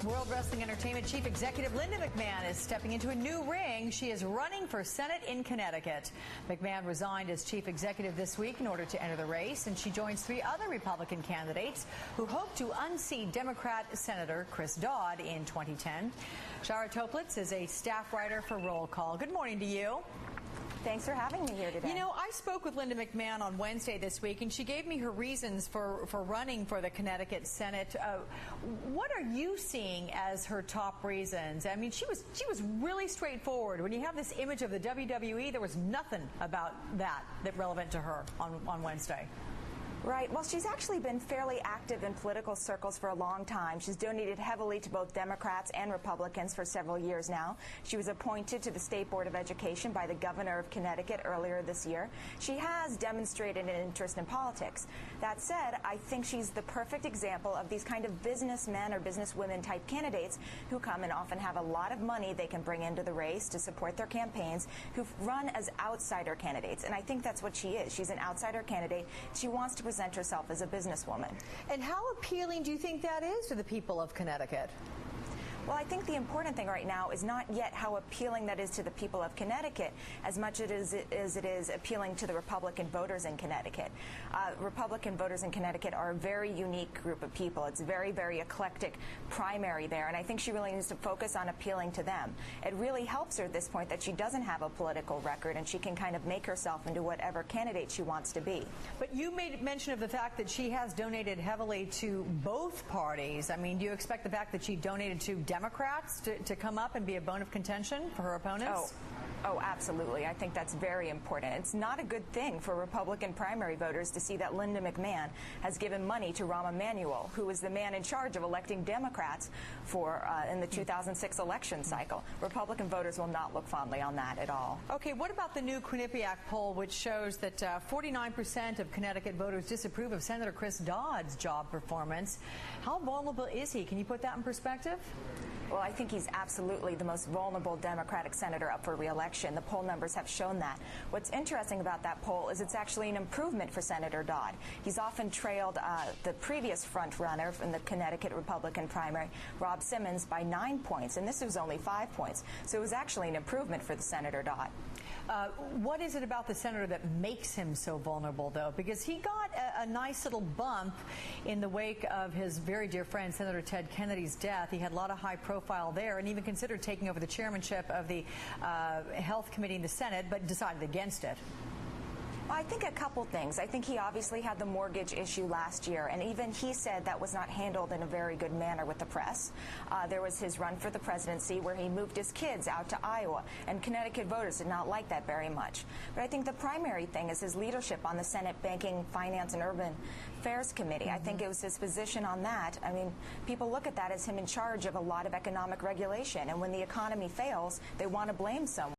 World Wrestling Entertainment Chief Executive Linda McMahon is stepping into a new ring. She is running for Senate in Connecticut. McMahon resigned as chief executive this week in order to enter the race, and she joins three other Republican candidates who hope to unseat Democrat Senator Chris Dodd in 2010. Shara Toplitz is a staff writer for Roll Call. Good morning to you. Thanks for having me here today. You know, I spoke with Linda McMahon on Wednesday this week, and she gave me her reasons for running for the Connecticut Senate. What are you seeing as her top reasons? I mean, she was really straightforward. When you have this image of the WWE, there was nothing about that relevant to her on Wednesday. Right. Well, she's actually been fairly active in political circles for a long time. She's donated heavily to both Democrats and Republicans for several years now. She was appointed to the State Board of Education by the governor of Connecticut earlier this year. She has demonstrated an interest in politics. That said, I think she's the perfect example of these kind of businessmen or businesswomen type candidates who come and often have a lot of money they can bring into the race to support their campaigns, who run as outsider candidates. And I think that's what she is. She's an outsider candidate. She wants to present herself as a businesswoman. And how appealing do you think that is to the people of Connecticut? Well, I think the important thing right now is not yet how appealing that is to the people of Connecticut as much as it is appealing to the Republican voters in Connecticut. Republican voters in Connecticut are a very unique group of people. It's a very, very eclectic primary there, and I think she really needs to focus on appealing to them. It really helps her at this point that she doesn't have a political record, and she can kind of make herself into whatever candidate she wants to be. But you made mention of the fact that she has donated heavily to both parties. I mean, do you expect the fact that she donated to Democrats to come up and be a bone of contention for her opponents? Oh, absolutely. I think that's very important. It's not a good thing for Republican primary voters to see that Linda McMahon has given money to Rahm Emanuel, who was the man in charge of electing Democrats in the 2006 election cycle. Republican voters will not look fondly on that at all. Okay, what about the new Quinnipiac poll, which shows that 49% of Connecticut voters disapprove of Senator Chris Dodd's job performance? How vulnerable is he? Can you put that in perspective? Well, I think he's absolutely the most vulnerable Democratic senator up for re-election. The poll numbers have shown that. What's interesting about that poll is it's actually an improvement for Senator Dodd. He's often trailed the previous front runner in the Connecticut Republican primary, Rob Simmons, by 9 points, and this was only 5 points. So it was actually an improvement for the Senator Dodd. What is it about the senator that makes him so vulnerable, though? Because he got a nice little bump in the wake of his very dear friend, Senator Ted Kennedy's death. He had a lot of high profile there and even considered taking over the chairmanship of the Health Committee in the Senate, but decided against it. Well, I think a couple things. I think he obviously had the mortgage issue last year, and even he said that was not handled in a very good manner with the press. There was his run for the presidency where he moved his kids out to Iowa, and Connecticut voters did not like that very much. But I think the primary thing is his leadership on the Senate Banking, Finance, and Urban Affairs Committee. I think it was his position on that. I mean, people look at that as him in charge of a lot of economic regulation, and when the economy fails, they want to blame someone.